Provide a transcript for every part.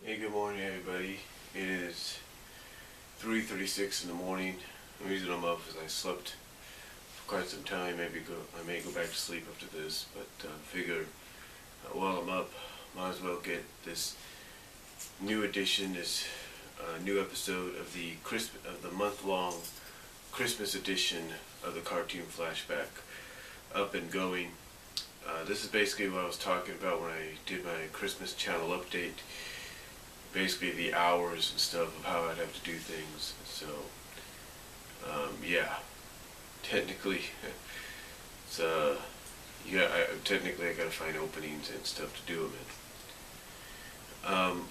Hey, good morning, everybody. It is 3:36 in the morning. The reason I'm up is I slept for quite some time. I may go back to sleep after this, but figured while I'm up, might as well get this new edition, this new episode of the month-long Christmas edition of the Cartoon Flashback up and going. This is basically what I was talking about when I did my Christmas channel update. Basically the hours and stuff of how I'd have to do things. So, yeah, technically, it's technically I gotta find openings and stuff to do them in.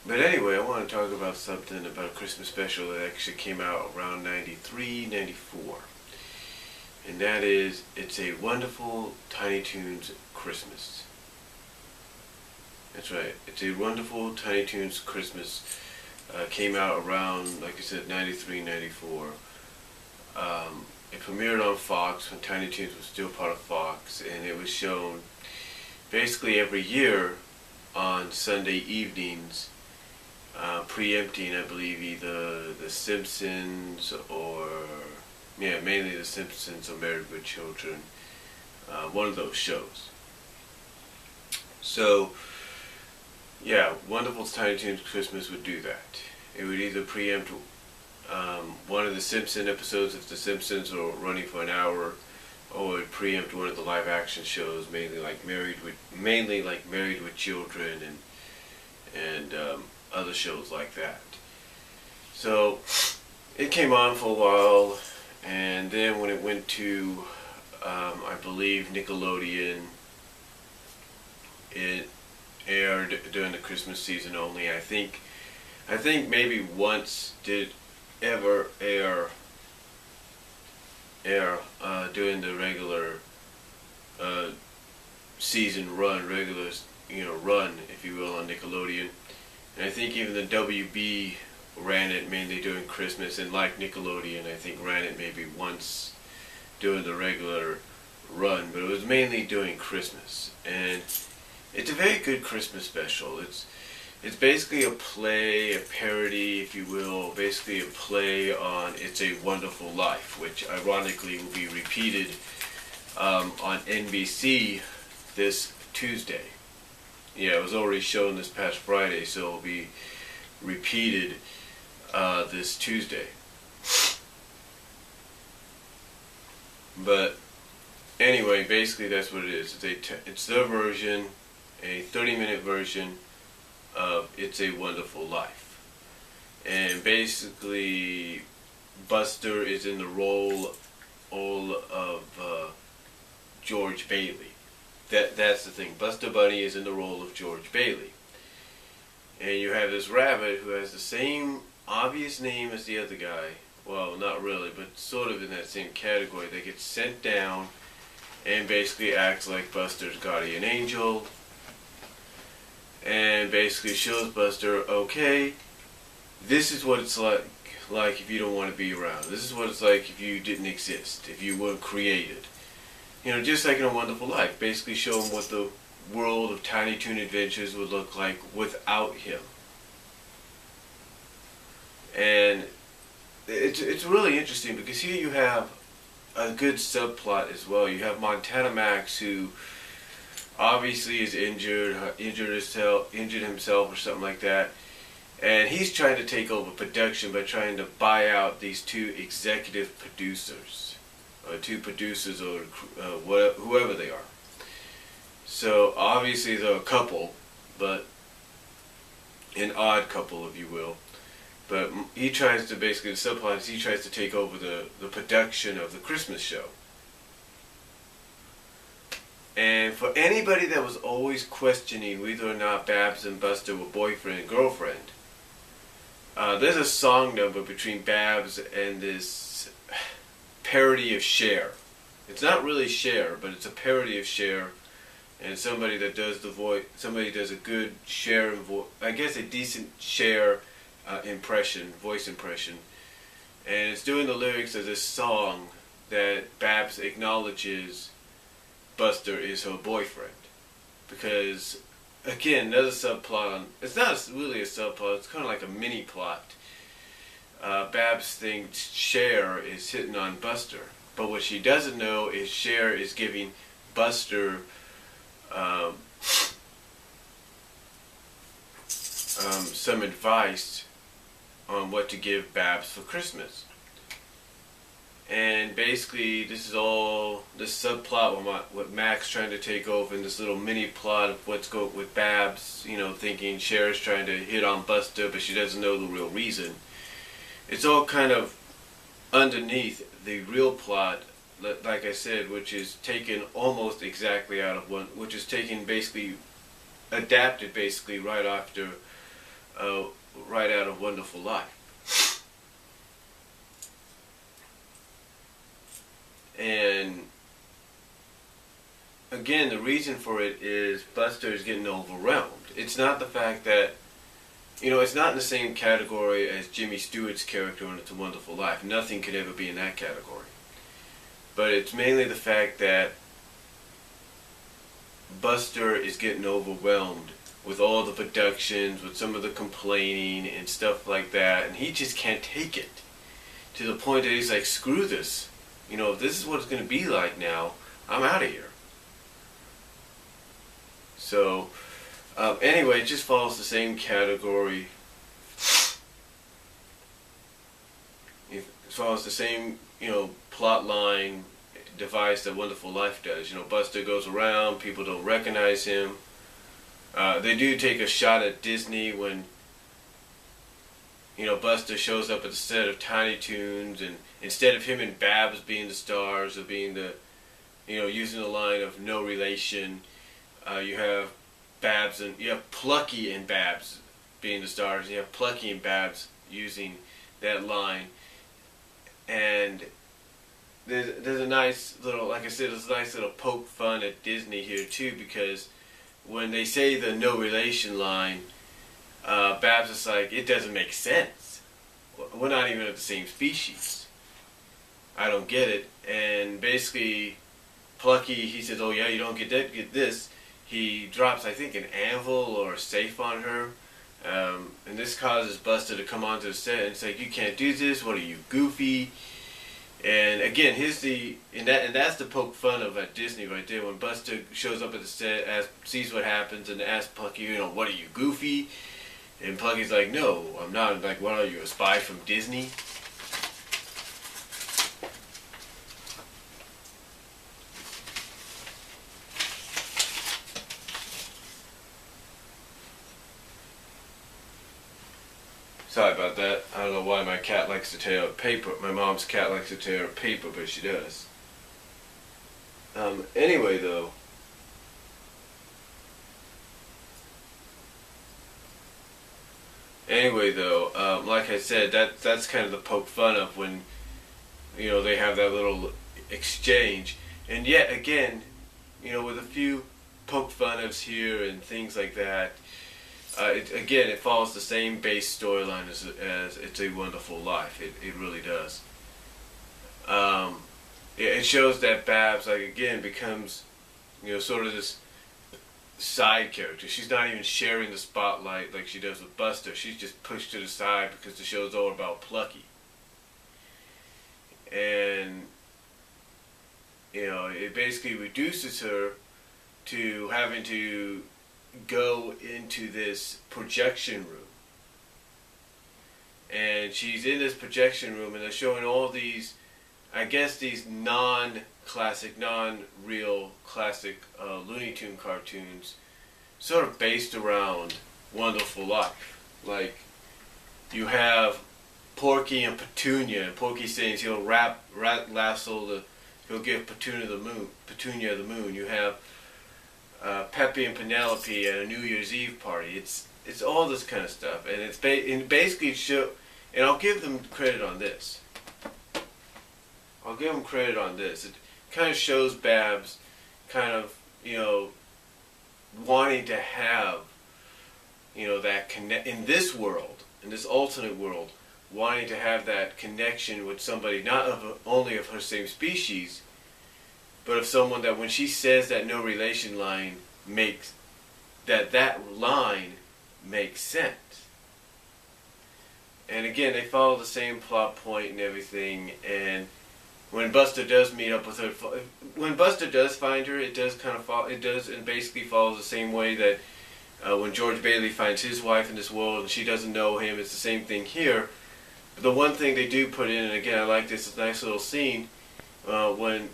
But anyway, I want to talk about something about a Christmas special that actually came out around 93, 94. And that is, It's a Wonderful Tiny Toons Christmas. That's right. It's a Wonderful Tiny Toons Christmas. Came out around, like I said, 93, 94. It premiered on Fox when Tiny Toons was still part of Fox, and it was shown basically every year on Sunday evenings, preempting, I believe, either The Simpsons or, mainly The Simpsons or Married with Children. One of those shows. So, yeah, Wonderful Tiny Toons Christmas would do that. It would either preempt one of the Simpson episodes if the Simpsons were running for an hour, or it would preempt one of the live action shows, mainly like Married with Children and other shows like that. So it came on for a while, and then when it went to I believe Nickelodeon, it aired during the Christmas season only. I think maybe once did ever air during the regular season run, run, if you will, on Nickelodeon. And I think even the WB ran it mainly during Christmas, and like Nickelodeon, I think ran it maybe once during the regular run, but it was mainly during Christmas. And it's a very good Christmas special. It's basically a parody, if you will, basically a play on It's a Wonderful Life, which ironically will be repeated on NBC this Tuesday. Yeah, it was already shown this past Friday, so it'll be repeated this Tuesday. But anyway, basically that's what it is. It's their version, a 30-minute version of It's a Wonderful Life. And basically, Buster is in the role of George Bailey. That's the thing. Buster Bunny is in the role of George Bailey. And you have this rabbit who has the same obvious name as the other guy. Well, not really, but sort of in that same category. They get sent down and basically acts like Buster's guardian angel, and basically shows Buster, okay, this is what it's like if you don't want to be around. This is what it's like if you didn't exist, if you weren't created. Just like in A Wonderful Life. Basically show him what the world of Tiny Toon Adventures would look like without him. And it's really interesting because here you have a good subplot as well. You have Montana Max, who obviously is injured himself or something like that, and he's trying to take over production by trying to buy out these two executive producers, or whoever they are. So obviously they're a couple, but an odd couple, if you will. But he tries to basically, the subplot is he tries to take over the production of the Christmas show. And for anybody that was always questioning whether or not Babs and Buster were boyfriend and girlfriend, there's a song number between Babs and this parody of Cher. It's not really Cher, but it's a parody of Cher. And somebody that does the voice, somebody does a good Cher, I guess a decent Cher voice impression, and it's doing the lyrics of this song that Babs acknowledges Buster is her boyfriend, because again, another subplot on, it's not really a subplot, it's kind of like a mini plot. Babs thinks Cher is hitting on Buster, but what she doesn't know is Cher is giving Buster um, some advice on what to give Babs for Christmas. And basically, this is all this subplot with Max trying to take over, and this little mini plot of what's going with Babs, thinking Cher's trying to hit on Buster, but she doesn't know the real reason. It's all kind of underneath the real plot, like I said, which is taken almost exactly out of one, which is taken basically, adapted basically right after, right out of Wonderful Life. And again, the reason for it is Buster is getting overwhelmed. It's not the fact that, it's not in the same category as Jimmy Stewart's character in It's a Wonderful Life. Nothing could ever be in that category. But it's mainly the fact that Buster is getting overwhelmed with all the productions, with some of the complaining and stuff like that, and he just can't take it. To the point that he's like, screw this. If this is what it's going to be like now, I'm out of here. So, anyway, it just follows the same category. It follows the same, plot line device that Wonderful Life does. Buster goes around, people don't recognize him. They do take a shot at Disney when Buster shows up at the set of Tiny Toons, and instead of him and Babs being the stars, or being the, using the line of no relation, you have Babs and, you have Plucky and Babs being the stars, and you have Plucky and Babs using that line. And there's a nice little, like I said, there's a nice little poke fun at Disney here too, because when they say the no relation line, Babs is like, it doesn't make sense. We're not even of the same species. I don't get it. And basically, Plucky, he says, oh yeah, you don't get that, get this. He drops, I think, an anvil or a safe on her. And this causes Buster to come onto the set and say, you can't do this, what are you, goofy? And again, that's the poke fun of at Disney right there. When Buster shows up at the set, sees what happens, and asks Plucky, what are you, goofy? And Plucky's like, no, I'm not. Like, what are you, a spy from Disney? Sorry about that. I don't know why my cat likes to tear up paper. My mom's cat likes to tear up paper, but she does. Anyway, though. Like I said, that's kind of the poke fun of when, they have that little exchange. And yet again, with a few poke fun ofs here and things like that, it follows the same base storyline as It's a Wonderful Life. It really does. It shows that Babs, like, again, becomes, sort of this side character. She's not even sharing the spotlight like she does with Buster. She's just pushed to the side because the show's all about Plucky. And, it basically reduces her to having to go into this projection room. And she's in this projection room, and they're showing all these, I guess, these non-classic, non-real classic Looney Tune cartoons, sort of based around Wonderful Life. Like, you have Porky and Petunia, and Porky saying he'll he'll give Petunia the moon. You have Pepe and Penelope at a New Year's Eve party. It's all this kind of stuff, and it's basically show. And I'll give them credit on this. It kind of shows Babs kind of, wanting to have, that connect in this world, in this alternate world, wanting to have that connection with somebody not only of her same species, but of someone that when she says that no relation line makes that line makes sense. And again, they follow the same plot point and everything. And when Buster does meet up with her, when Buster does find her, it does kind of follow. It does and basically follows the same way that when George Bailey finds his wife in this world and she doesn't know him. It's the same thing here. But the one thing they do put in, and again, I like this nice little scene when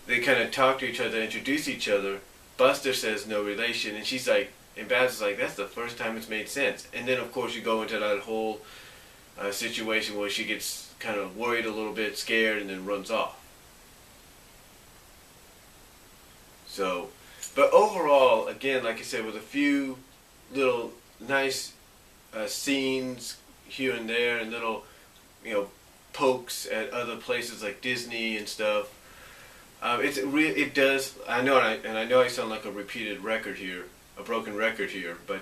they kind of talk to each other, introduce each other. Buster says no relation, and she's like, and Babs is like, that's the first time it's made sense. And then of course you go into that whole situation where she gets kind of worried a little bit, scared, and then runs off. So, but overall, again, like I said, with a few little nice scenes here and there, and little, pokes at other places like Disney and stuff. It does. I know, and I know I sound like a repeated record here, a broken record here, but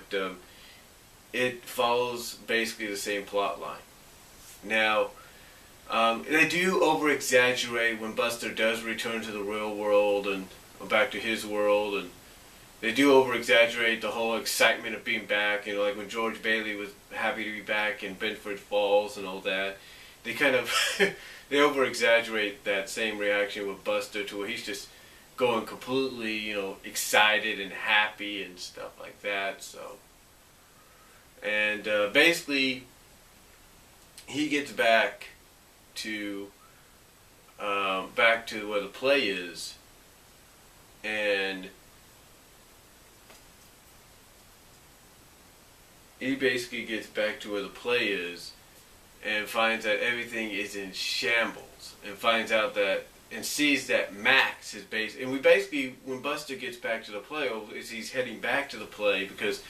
it follows basically the same plot line. Now, they do over-exaggerate when Buster does return to the real world and back to his world, and they do over-exaggerate the whole excitement of being back. Like when George Bailey was happy to be back in Bedford Falls and all that. They kind of they over-exaggerate that same reaction with Buster to where he's just going completely, excited and happy and stuff like that. So, and basically, he gets back to where the play is, and he basically gets back to where the play is and finds that everything is in shambles, and finds out that, and sees that Max is and we basically, when Buster gets back to the play, he's heading back to the play because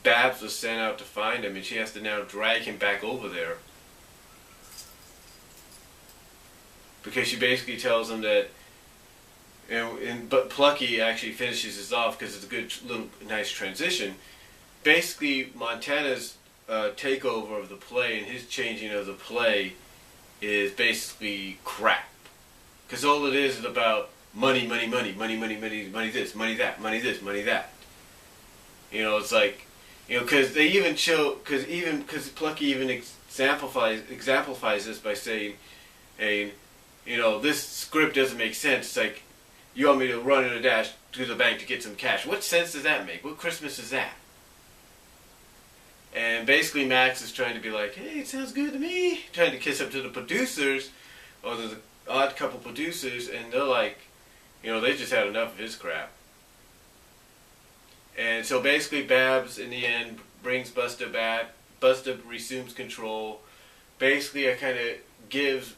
Babs was sent out to find him, and she has to now drag him back over there. Because she basically tells him that, but Plucky actually finishes this off because it's a good little nice transition. Basically, Montana's takeover of the play and his changing of the play is basically crap. Because all it is about money, money, money, money, money, money, money this, money that, money this, money that. It's like, because they even show, because Plucky even exemplifies this by saying, hey, this script doesn't make sense. It's like, you want me to run in a dash to the bank to get some cash. What sense does that make? What Christmas is that? And basically Max is trying to be like, hey, it sounds good to me. Trying to kiss up to the producers, or the odd couple producers, and they're like, they just had enough of his crap. And so basically Babs, in the end, brings Buster back. Buster resumes control. Basically, I kind of gives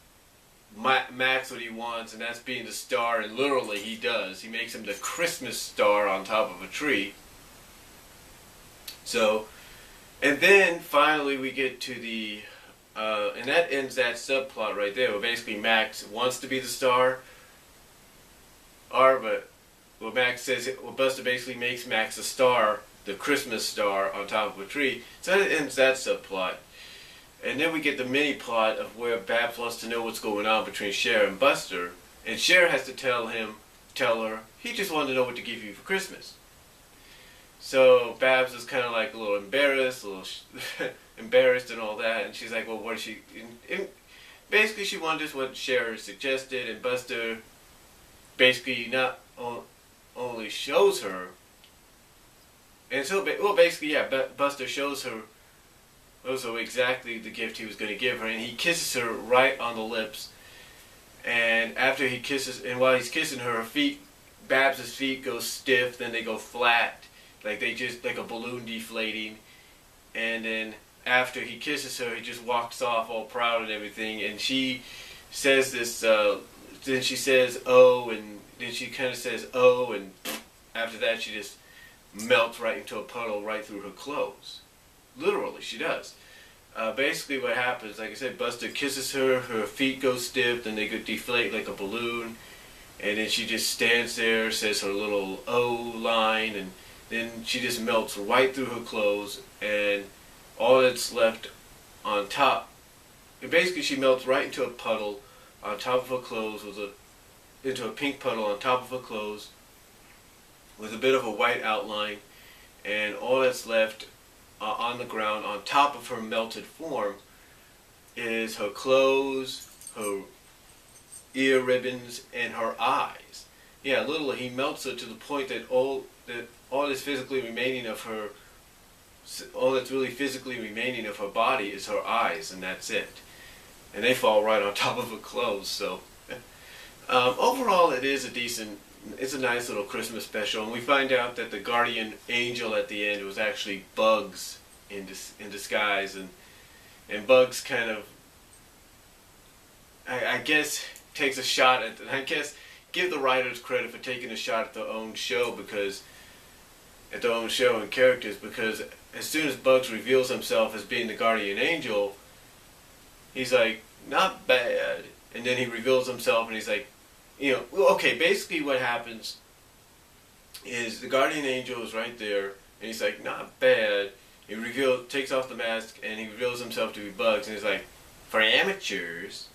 Max what he wants, and that's being the star, and literally he does. He makes him the Christmas star on top of a tree. So, and then finally we get to the, and that ends that subplot right there, where basically Max wants to be the star, but what Max says, Buster basically makes Max a star, the Christmas star on top of a tree. So that ends that subplot. And then we get the mini plot of where Babs wants to know what's going on between Cher and Buster, and Cher has to tell her, he just wanted to know what to give you for Christmas. So Babs is kind of like a little embarrassed, embarrassed and all that, and she's like, well, what is she? And basically, she wonders what Cher suggested, and Buster basically not only shows her, and so, basically, yeah, Buster shows her also exactly the gift he was going to give her, and he kisses her right on the lips. And after he kisses, and while he's kissing her, Babs' feet go stiff, then they go flat, like a balloon deflating. And then after he kisses her, he just walks off all proud and everything. And she says this, then she says, oh, and then she kind of says, oh, and after that she just melts right into a puddle right through her clothes. Literally, she does. Basically what happens, like I said, Buster kisses her, her feet go stiff, then they go deflate like a balloon, and then she just stands there, says her little O line, and then she just melts right through her clothes, and all that's left on top, and basically she melts right into a puddle on top of her clothes, into a pink puddle on top of her clothes, with a bit of a white outline. and all that's left on the ground on top of her melted form is her clothes, her ear ribbons, and her eyes. Yeah, literally, he melts her to the point that all that's physically remaining of her, all that's really physically remaining of her body is her eyes, and that's it. And they fall right on top of her clothes. So overall, it's a nice little Christmas special. And we find out that the guardian angel at the end was actually Bugs in disguise, and Bugs kind of, I guess, takes a shot at, I guess, give the writers credit for taking a shot at their own show and characters, because as soon as Bugs reveals himself as being the guardian angel, he's like, not bad. And then he reveals himself and he's like, okay, basically what happens is the guardian angel is right there and he's like, not bad. He takes off the mask and he reveals himself to be Bugs, and he's like, for amateurs.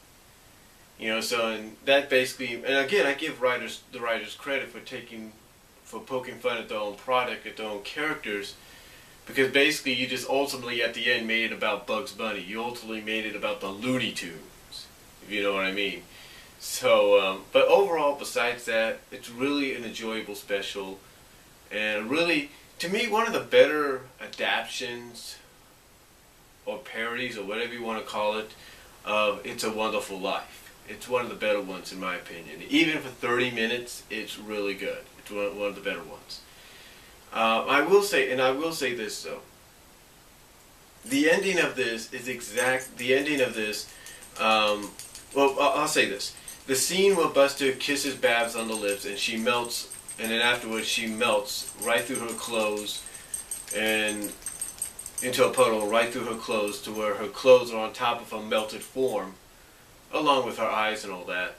So, and that basically, and again, I give the writers credit for poking fun at their own product, at their own characters, because basically you just ultimately at the end made it about Bugs Bunny. You ultimately made it about the Looney Tunes, if you know what I mean. So, but overall, besides that, it's really an enjoyable special, and really, to me, one of the better adaptions or parodies or whatever you want to call it of It's a Wonderful Life. It's one of the better ones in my opinion. Even for 30 minutes, it's really good. It's one of the better ones. I will say this though. The ending of this, well, I'll say this. The scene where Buster kisses Babs on the lips and she melts, and then afterwards she melts right through her clothes and into a puddle right through her clothes to where her clothes are on top of her melted form, along with her eyes and all that.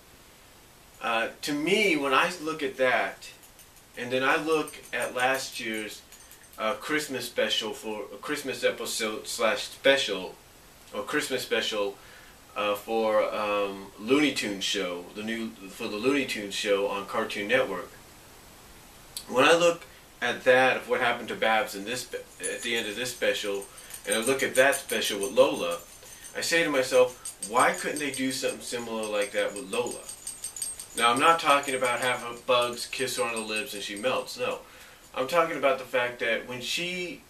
To me, when I look at that, and then I look at last year's Christmas special for a Christmas episode / special, or Christmas special for Looney Tunes show, the Looney Tunes show on Cartoon Network. When I look at that of what happened to Babs at the end of this special, and I look at that special with Lola, I say to myself, why couldn't they do something similar like that with Lola? Now, I'm not talking about having Bugs kiss her on the lips and she melts. No, I'm talking about the fact that when she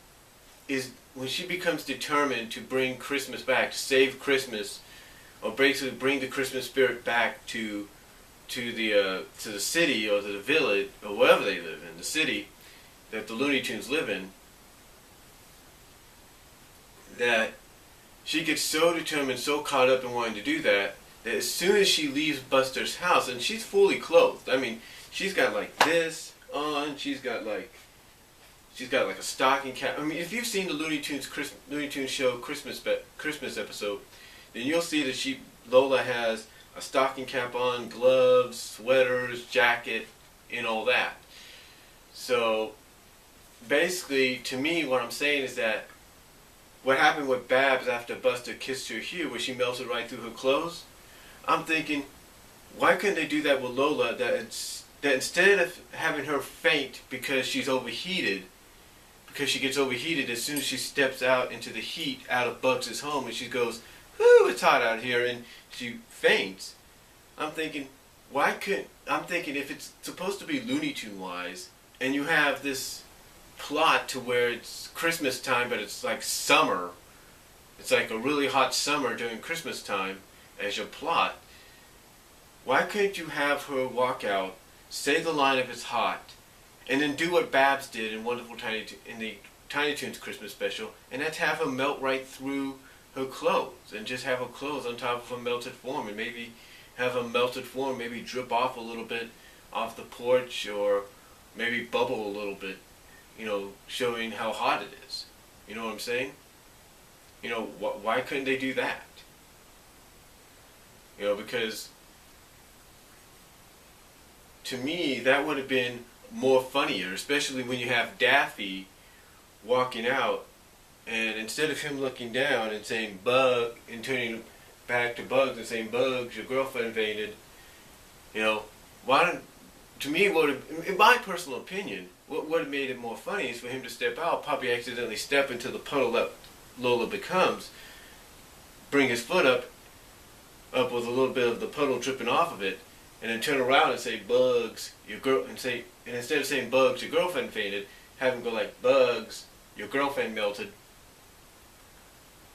becomes determined to bring Christmas back, to save Christmas, or basically bring the Christmas spirit back to the city or to the village or wherever they live in, the city that the Looney Tunes live in, that she gets so determined, so caught up in wanting to do that, that as soon as she leaves Buster's house, and she's fully clothed. I mean, she's got like this on. She's got like a stocking cap. I mean, if you've seen the Looney Tunes show Christmas episode, then you'll see that Lola has a stocking cap on, gloves, sweaters, jacket, and all that. So basically, to me, what I'm saying is that what happened with Babs after Buster kissed her here, where she melted right through her clothes, I'm thinking, why couldn't they do that with Lola? That instead of having her faint because she's overheated, because she gets overheated as soon as she steps out into the heat out of Bugs' home, and she goes, "Whoo, it's hot out here," and she faints. I'm thinking, if it's supposed to be Looney Tune wise, and you have this plot to where it's Christmas time, but it's like summer, it's like a really hot summer during Christmas time as your plot, why couldn't you have her walk out, say the line of "it's hot," and then do what Babs did in the Tiny Toons Christmas special, and that's have her melt right through her clothes, and just have her clothes on top of her melted form, and maybe have her melted form maybe drip off a little bit off the porch, or maybe bubble a little bit, showing how hot it is. You know what I'm saying? Why couldn't they do that? Because to me that would have been more funnier, especially when you have Daffy walking out, and instead of him looking down and saying "Bug" and turning back to Bugs and saying, "Bugs, your girlfriend fainted," why don't to me, in my personal opinion, what would have made it more funny is for him to step out, probably accidentally step into the puddle that Lola becomes, bring his foot up with a little bit of the puddle dripping off of it, and then turn around and say, "Bugs, and instead of saying, "Bugs, your girlfriend fainted," have him go like, "Bugs, your girlfriend melted."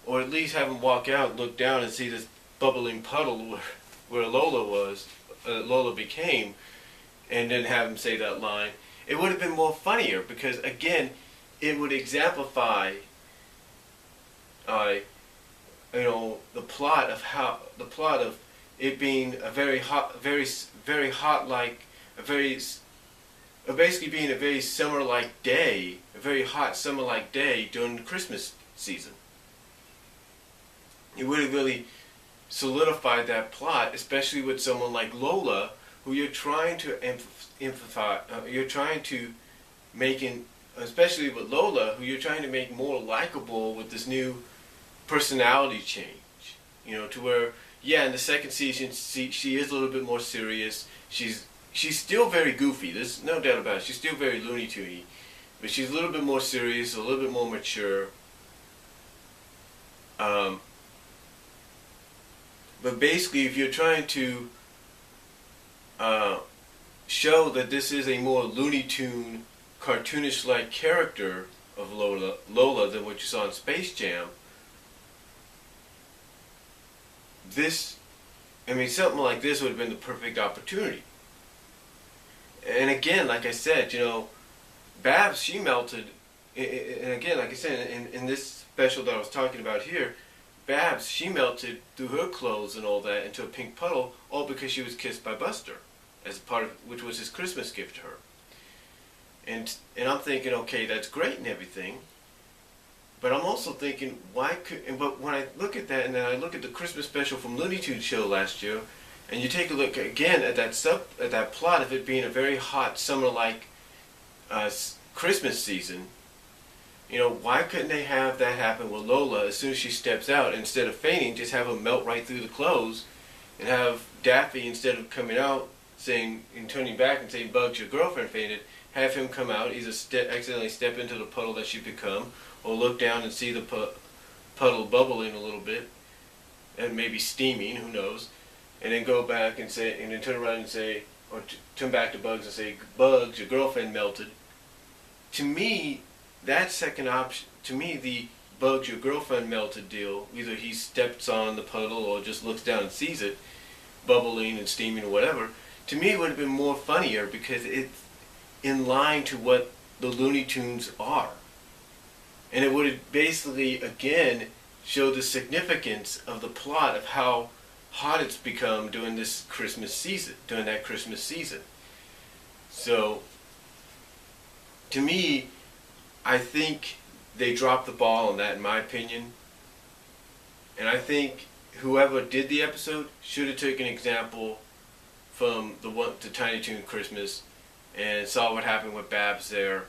Or at least have him walk out, look down, and see this bubbling puddle where Lola became, and then have him say that line. It would have been more funnier because, again, it would exemplify, the plot of it being a very hot, very hot, basically being a very summer-like day, a very hot summer-like day during the Christmas season. It would have really solidified that plot, especially with someone like Lola, who you're trying to emphasize, especially with Lola, who you're trying to make more likable with this new personality change. To where, in the second season, she is a little bit more serious. She's still very goofy. There's no doubt about it. She's still very Looney Toony, but she's a little bit more serious, a little bit more mature. But basically, if you're trying to show that this is a more Looney Tune, cartoonish-like character of Lola than what you saw in Space Jam, something like this would have been the perfect opportunity. And again, like I said, Babs, she melted, and again, like I said, in this special that I was talking about here, Babs, she melted through her clothes and all that into a pink puddle, all because she was kissed by Buster, which was his Christmas gift to her. And I'm thinking, okay, that's great and everything, but I'm also thinking, but when I look at that, and then I look at the Christmas special from Looney Tunes show last year, and you take a look again at that plot of it being a very hot summer-like Christmas season. Why couldn't they have that happen with Lola as soon as she steps out, instead of fainting, just have her melt right through the clothes, and have Daffy, instead of coming out saying and turning back and saying, "Bugs, your girlfriend fainted," have him come out, either accidentally step into the puddle that she become, or look down and see the puddle bubbling a little bit, and maybe steaming, who knows, and then go back and say, and then turn around and say, or turn back to Bugs and say, "Bugs, your girlfriend melted." To me, that second option, the Bugs, your girlfriend melted deal, either he steps on the puddle or just looks down and sees it bubbling and steaming or whatever, to me it would have been more funnier because it's in line to what the Looney Tunes are. And it would have basically, again, showed the significance of the plot of how hot it's become during that Christmas season. So, to me, I think they dropped the ball on that, in my opinion. And I think whoever did the episode should have taken an example from the Tiny Toon Christmas and saw what happened with Babs there.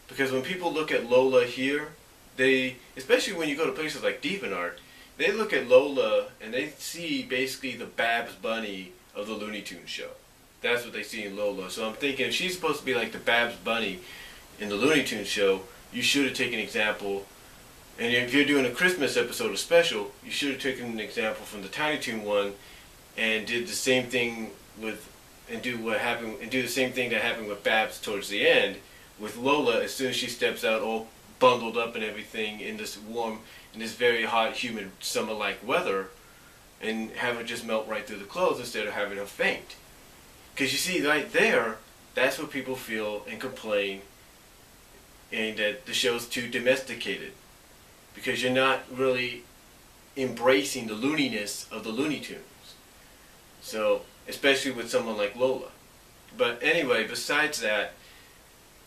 Because when people look at Lola here, especially when you go to places like DeviantArt, they look at Lola and they see basically the Babs Bunny of the Looney Tunes show. That's what they see in Lola. So I'm thinking, if she's supposed to be like the Babs Bunny in the Looney Tunes show, you should have taken an example. And if you're doing a Christmas episode of special, you should have taken an example from the Tiny Toon one and did the same thing do the same thing that happened with Babs towards the end with Lola. As soon as she steps out, all bundled up and everything in this very hot, humid, summer-like weather, and have her just melt right through the clothes instead of having her faint. Because you see, right there, that's what people feel and complain, and that the show's too domesticated. Because you're not really embracing the looniness of the Looney Tunes. So, especially with someone like Lola. But anyway, besides that,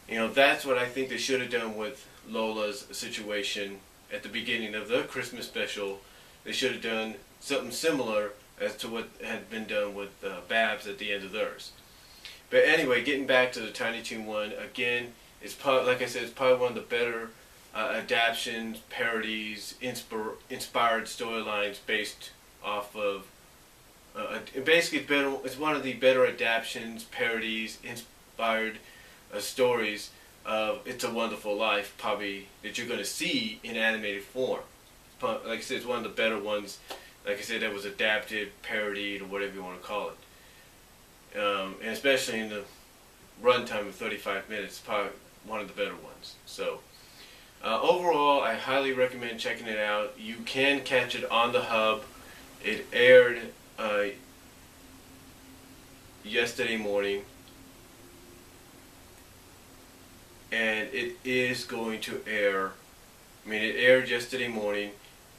that's what I think they should have done with Lola's situation at the beginning of the Christmas special. They should have done something similar as to what had been done with Babs at the end of theirs. But anyway, getting back to the Tiny Toon one, again, like I said, it's probably one of the better adaptations, parodies, inspired storylines based off of. Basically, it's one of the better adaptations, parodies, inspired stories of It's a Wonderful Life, probably that you're going to see in animated form. Like I said, it's one of the better ones. Like I said, that was adapted, parodied, or whatever you want to call it. And especially in the runtime of 35 minutes, probably one of the better ones. So overall, I highly recommend checking it out. You can catch it on the Hub. It aired yesterday morning, and it is going to air. I mean, it aired yesterday morning,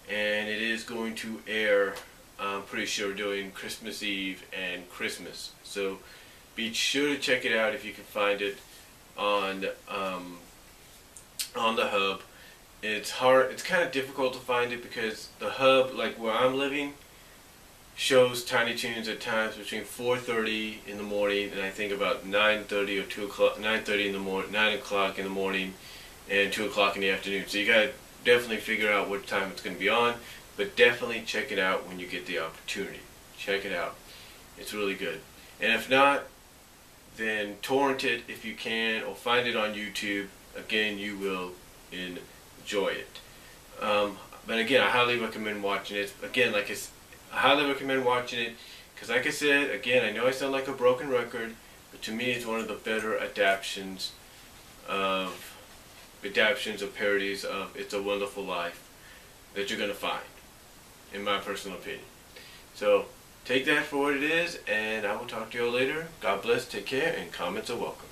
and it is going to air, I'm pretty sure, during Christmas Eve and Christmas. So be sure to check it out if you can find it on the Hub. It's hard. It's kind of difficult to find it because the Hub, like where I'm living, shows Tiny Toons at times between 4:30 in the morning and I think about 9:30 or 2 o'clock, 9:30 in the morning, 9 o'clock in the morning, and 2 o'clock in the afternoon. So you gotta definitely figure out what time it's gonna be on, but definitely check it out when you get the opportunity. Check it out. It's really good. And if not, then torrent it if you can, or find it on YouTube. Again, you will enjoy it. But again, I highly recommend watching it. Again, I highly recommend watching it because, like I said, again, I know I sound like a broken record, but to me, it's one of the better adaptations or parodies of It's a Wonderful Life that you're gonna find, in my personal opinion. So take that for what it is, and I will talk to you all later. God bless, take care, and comments are welcome.